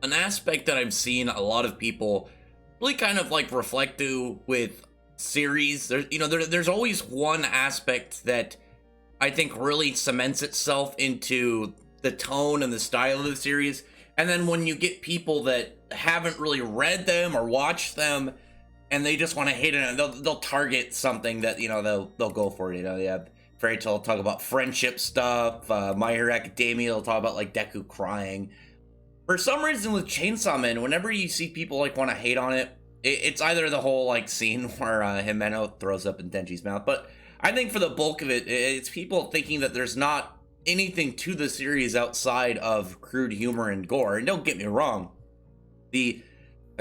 An aspect that I've seen a lot of people really kind of like reflect to with series. There's always one aspect that I think really cements itself into the tone and the style of the series. And then when you get people that haven't really read them or watched them, and they just want to hate it, they'll target something that they'll go for it. They have Fairy Tail talk about friendship stuff. My Hero Academia will talk about like Deku crying. For some reason with Chainsaw Man, whenever you see people like want to hate on it, it's either the whole like scene where Himeno throws up in Denji's mouth, but I think for the bulk of it, it's people thinking that there's not anything to the series outside of crude humor and gore. And don't get me wrong, the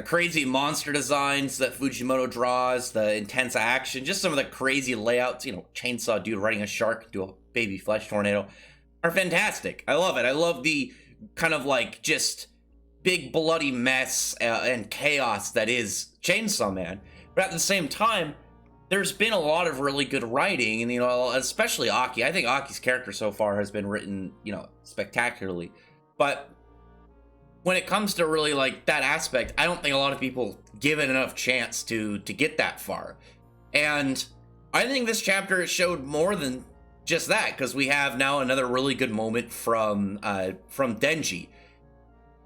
crazy monster designs that Fujimoto draws, the intense action, just some of the crazy layouts, chainsaw dude riding a shark into a baby flesh tornado, are fantastic. I love it. I love the kind of like just big bloody mess and chaos that is Chainsaw Man. But at the same time, there's been a lot of really good writing, and especially Aki. I think Aki's character so far has been written, spectacularly. But when it comes to really like that aspect, I don't think a lot of people give it enough chance to get that far. And I think this chapter showed more than just that, because we have now another really good moment from Denji.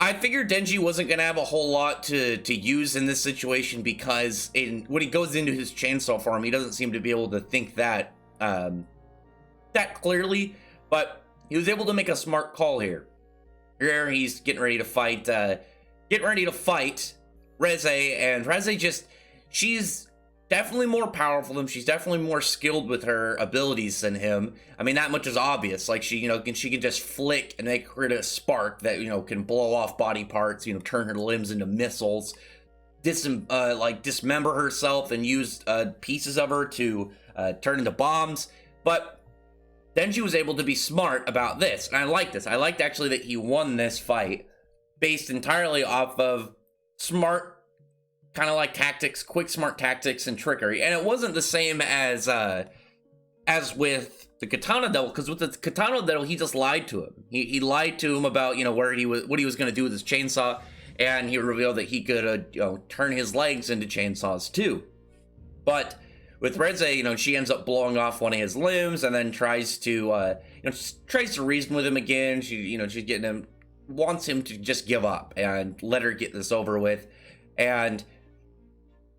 I figured Denji wasn't gonna have a whole lot to use in this situation, because when he goes into his chainsaw form, he doesn't seem to be able to think that clearly. But he was able to make a smart call here. Here he's getting ready to fight Reze, and Reze she's definitely more powerful than him. She's definitely more skilled with her abilities than him. I mean, that much is obvious. Like she can just flick and make create a spark that can blow off body parts. Turn her limbs into missiles, dismember herself and use pieces of her to turn into bombs. But Denji was able to be smart about this, and I like this. I liked actually that he won this fight based entirely off of smart kind of like tactics, quick smart tactics and trickery. And it wasn't the same as with the Katana Devil, because with the Katana Devil, he just lied to him. He lied to him about what he was going to do with his chainsaw, and he revealed that he could turn his legs into chainsaws too. But with Reze, she ends up blowing off one of his limbs, and then tries to reason with him again. She's getting him, wants him to just give up and let her get this over with. And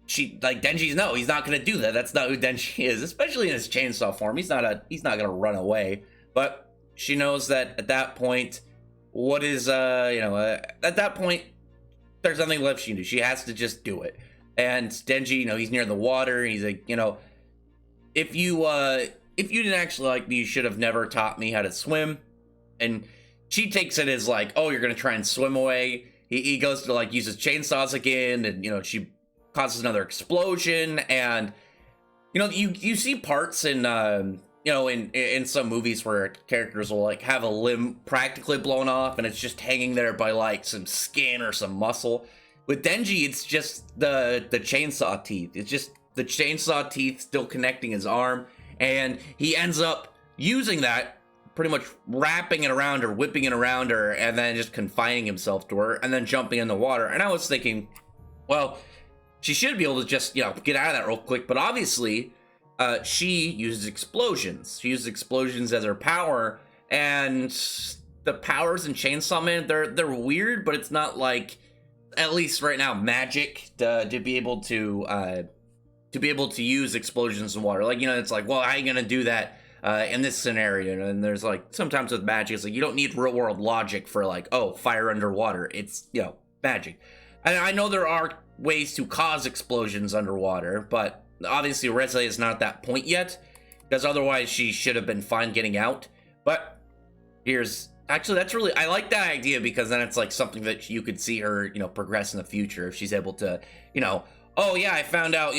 Denji's no, he's not gonna do that. That's not who Denji is, especially in his chainsaw form. He's not gonna run away. But she knows that at that point, at that point, there's nothing left she can do. She has to just do it. And Denji, he's near the water. He's like, if you didn't actually like me, you should have never taught me how to swim. And she takes it as like, oh, you're gonna try and swim away. He goes to like use his chainsaws again, and she causes another explosion. And you see parts in in some movies where characters will like have a limb practically blown off, and it's just hanging there by like some skin or some muscle. With Denji, it's just the chainsaw teeth. It's just the chainsaw teeth still connecting his arm, and he ends up using that, pretty much wrapping it around her, whipping it around her, and then just confining himself to her, and then jumping in the water. And I was thinking, well, she should be able to just, get out of that real quick. But obviously, she uses explosions. She uses explosions as her power, and the powers in Chainsaw Man, they're weird, but it's not like, at least right now, magic to be able to use explosions in water. Like, it's like, well, how are you gonna do that in this scenario? And there's like, sometimes with magic, it's like you don't need real world logic for like, oh, fire underwater. It's magic. And I know there are ways to cause explosions underwater, but obviously Reze is not at that point yet, because otherwise she should have been fine getting out. But that's really, I like that idea, because then it's like something that you could see her, progress in the future if she's able to, oh yeah, I found out,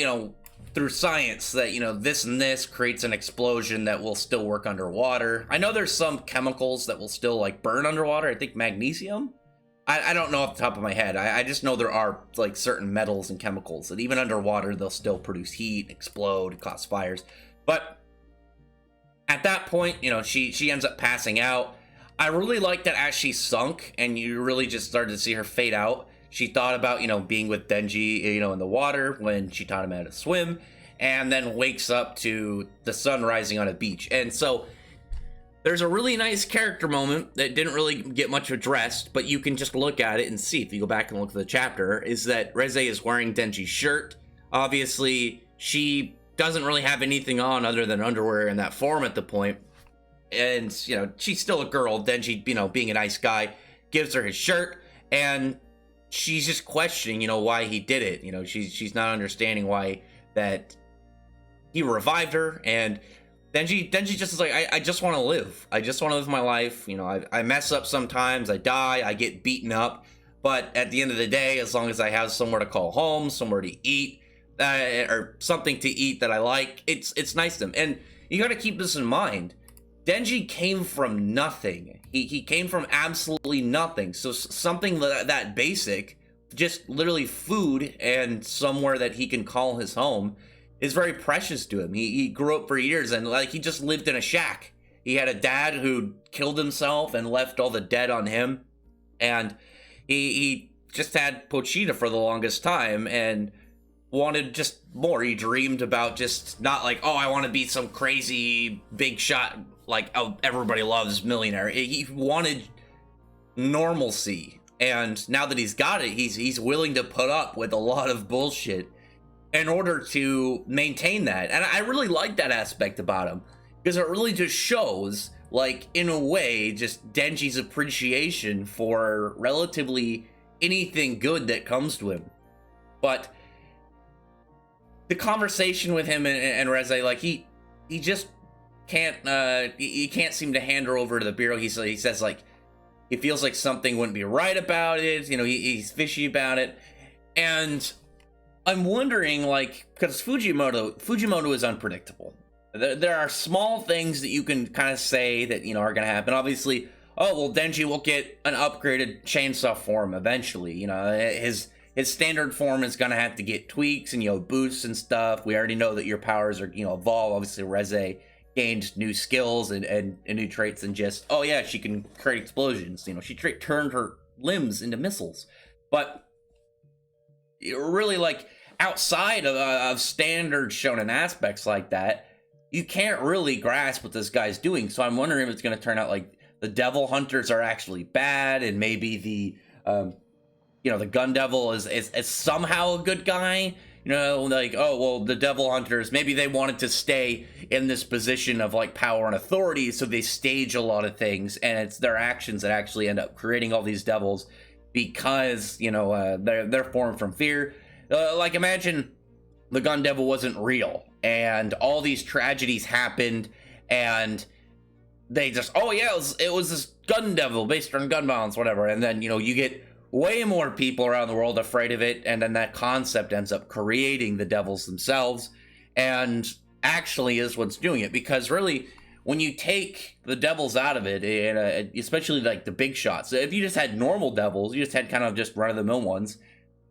through science that, this and this creates an explosion that will still work underwater. I know there's some chemicals that will still like burn underwater. I think magnesium. I don't know off the top of my head. I just know there are like certain metals and chemicals that even underwater, they'll still produce heat, explode, cause fires. But at that point, she ends up passing out. I really liked that as she sunk and you really just started to see her fade out. She thought about, being with Denji, in the water when she taught him how to swim, and then wakes up to the sun rising on a beach. And so there's a really nice character moment that didn't really get much addressed, but you can just look at it and see if you go back and look at the chapter, is that Reze is wearing Denji's shirt. Obviously, she doesn't really have anything on other than underwear in that form at the point. And, she's still a girl. Denji, being a nice guy, gives her his shirt, and she's just questioning, why he did it. She's not understanding why that he revived her, and Denji just is like, I just want to live. I just want to live my life. I mess up sometimes. I die. I get beaten up. But at the end of the day, as long as I have somewhere to call home, somewhere to eat, or something to eat that I like, it's nice to him. And you got to keep this in mind. Denji came from nothing. He came from absolutely nothing. So something that basic, just literally food and somewhere that he can call his home, is very precious to him. He grew up for years and he just lived in a shack. He had a dad who killed himself and left all the debt on him. And he just had Pochita for the longest time and wanted just more. He dreamed about just not like, oh, I want to be some crazy big shot like, oh, everybody loves millionaire. He wanted normalcy. And now that he's got it, he's willing to put up with a lot of bullshit in order to maintain that. And I really like that aspect about him, because it really just shows, in a way, just Denji's appreciation for relatively anything good that comes to him. But the conversation with him and Reze, he just can't, he can't seem to hand her over to the bureau. He says, he feels like something wouldn't be right about it. He's fishy about it. And I'm wondering, because Fujimoto is unpredictable. There are small things that you can kind of say that, are going to happen. Obviously, Denji will get an upgraded chainsaw form eventually. His standard form is going to have to get tweaks and, boosts and stuff. We already know that your powers are, evolve. Obviously, Reze gained new skills and new traits, and just, oh yeah, she can create explosions. She turned her limbs into missiles. But really, outside of standard shonen aspects like that, you can't really grasp what this guy's doing. So I'm wondering if it's going to turn out like the devil hunters are actually bad, and maybe the gun devil is somehow a good guy. The devil hunters, maybe they wanted to stay in this position of power and authority, so they stage a lot of things, and it's their actions that actually end up creating all these devils, because they're formed from fear. Imagine the gun devil wasn't real and all these tragedies happened, and they just, oh yeah, it was this gun devil based on gun violence, whatever, and then you get way more people around the world afraid of it, and then that concept ends up creating the devils themselves, and actually is what's doing it. Because really, when you take the devils out of it, and especially the big shots, if you just had normal devils, you just had kind of just run-of-the-mill ones,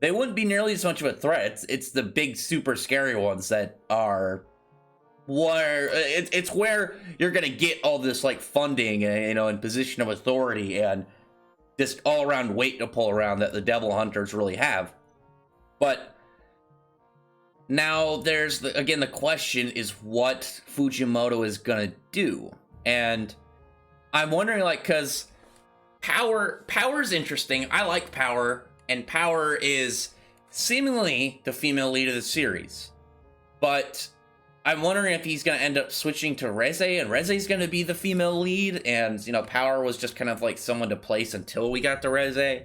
they wouldn't be nearly as much of a threat. It's the big super scary ones that are where it's where you're gonna get all this funding, and position of authority, and this all-around weight to pull around that the devil hunters really have. But now there's the question is what Fujimoto is gonna do. And I'm wondering, because Power's interesting. I like Power, and Power is seemingly the female lead of the series. But I'm wondering if he's going to end up switching to Reze, and Reze's going to be the female lead, and, Power was just kind of someone to place until we got to Reze.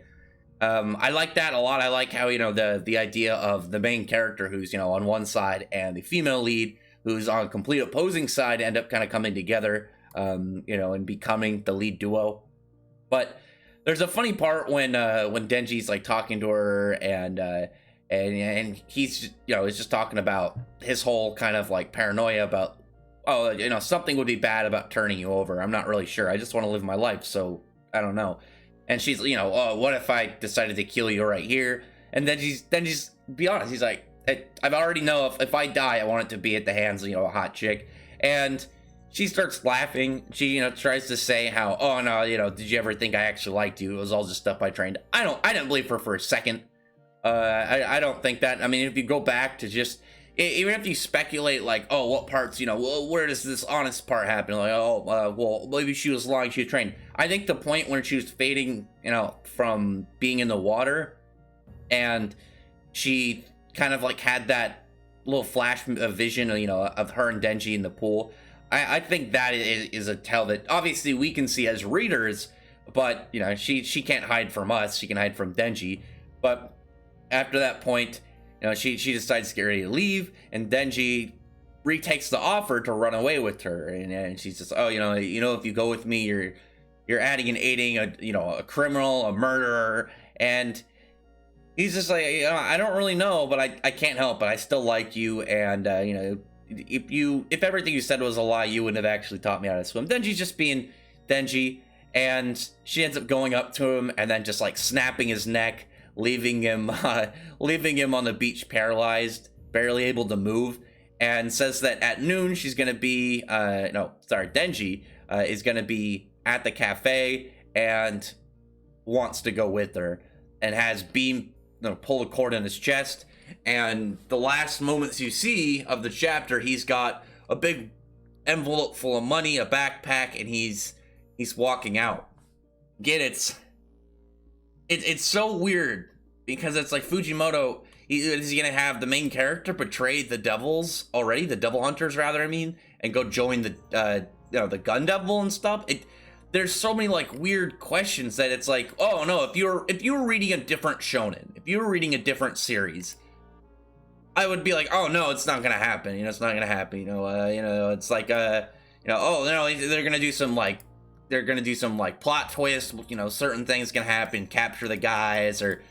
I like that a lot. I like how, the idea of the main character who's, on one side, and the female lead who's on complete opposing side end up kind of coming together, and becoming the lead duo. But there's a funny part when Denji's talking to her, and he's is just talking about his whole kind of paranoia about, something would be bad about turning you over. I'm not really sure. I just want to live my life, so I don't know. And she's what if I decided to kill you right here? And then she's be honest, he's like, I've already know if I die, I want it to be at the hands of a hot chick. And she starts laughing. She, tries to say how, oh no, did you ever think I actually liked you? It was all just stuff I trained. I didn't believe her for a second. I don't think that. I mean, if you go back to just, even if you speculate like, oh, what parts, where does this honest part happen? Like, oh, well, maybe she was lying, she was trained. I think the point when she was fading, from being in the water, and she kind of like had that little flash of vision, of her and Denji in the pool. I think that is a tell that obviously we can see as readers, but she can't hide from us. She can hide from Denji. But after that point, she decides to get ready to leave, and Denji retakes the offer to run away with her, and she's just, oh, if you go with me, you're adding and aiding a criminal, a murderer, and he's just like, I don't really know, but I can't help it. I still like you, and if everything you said was a lie, you wouldn't have actually taught me how to swim. Denji's just being Denji, and she ends up going up to him and then just like snapping his neck, leaving him on the beach paralyzed, barely able to move, and says that at noon she's gonna be Denji is gonna be at the cafe and wants to go with her, and has Beam pull a cord in his chest. And the last moments you see of the chapter, he's got a big envelope full of money, a backpack, and he's walking out. Again, it's so weird, because it's like Fujimoto, is he gonna have the main character betray the devils already, the devil hunters rather, and go join the gun devil and stuff? There's so many like weird questions that it's like, oh no, if you were reading a different shonen, if you were reading a different series, I would be like, oh no, it's not gonna happen. It's not gonna happen. It's like, oh no, they're gonna do some like plot twist. Certain things can happen, capture the guys, or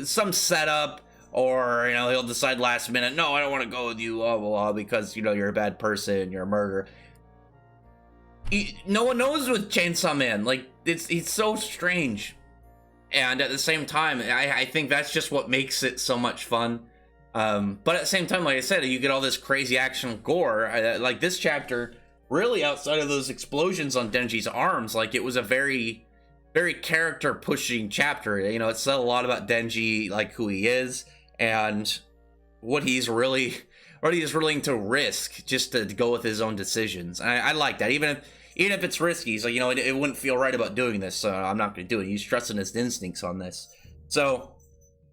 some setup, or he'll decide last minute, no, I don't want to go with you, blah, blah, blah, because you're a bad person, you're a murderer. No one knows with Chainsaw Man. Like, it's so strange, and at the same time, I think that's just what makes it so much fun. But at the same time, like I said, you get all this crazy action gore. Like this chapter, really outside of those explosions on Denji's arms, like it was a very, very character pushing chapter. It said a lot about Denji, like who he is and what he's willing to risk just to go with his own decisions. And I like that, even if it's risky. He's like, it wouldn't feel right about doing this, so I'm not going to do it. He's trusting his instincts on this. So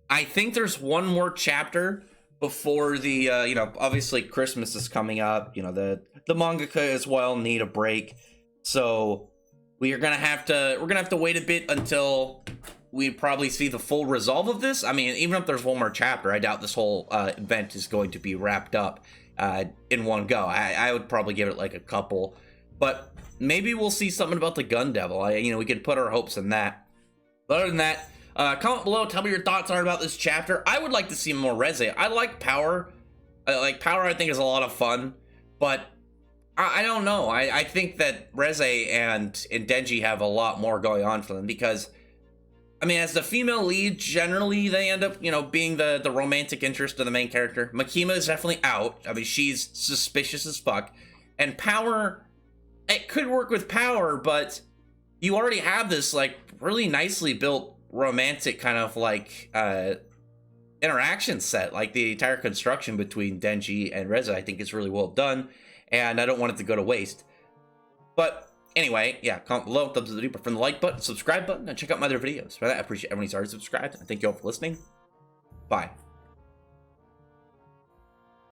I think there's one more chapter before the obviously Christmas is coming up. The mangaka as well need a break, so we're gonna have to wait a bit until we probably see the full resolve of this. I mean, even if there's one more chapter, I doubt this whole event is going to be wrapped up in one go. I would probably give it like a couple, but maybe we'll see something about the gun devil. We could put our hopes in that. But other than that, comment below, tell me your thoughts are about this chapter. I would like to see more Reze. I like Power. I think is a lot of fun, but I don't know. I think that Reze and Denji have a lot more going on for them, because I mean, as the female lead, generally they end up, being the romantic interest of the main character. Makima is definitely out. I mean, she's suspicious as fuck. And Power, it could work with Power, but you already have this like really nicely built romantic kind of like interaction set. Like the entire construction between Denji and Reze, I think is really well done, and I don't want it to go to waste. But anyway, yeah, comment below, thumbs up the video, from the like button, subscribe button, and check out my other videos. For that, I appreciate everyone who's already subscribed, and thank you all for listening. Bye.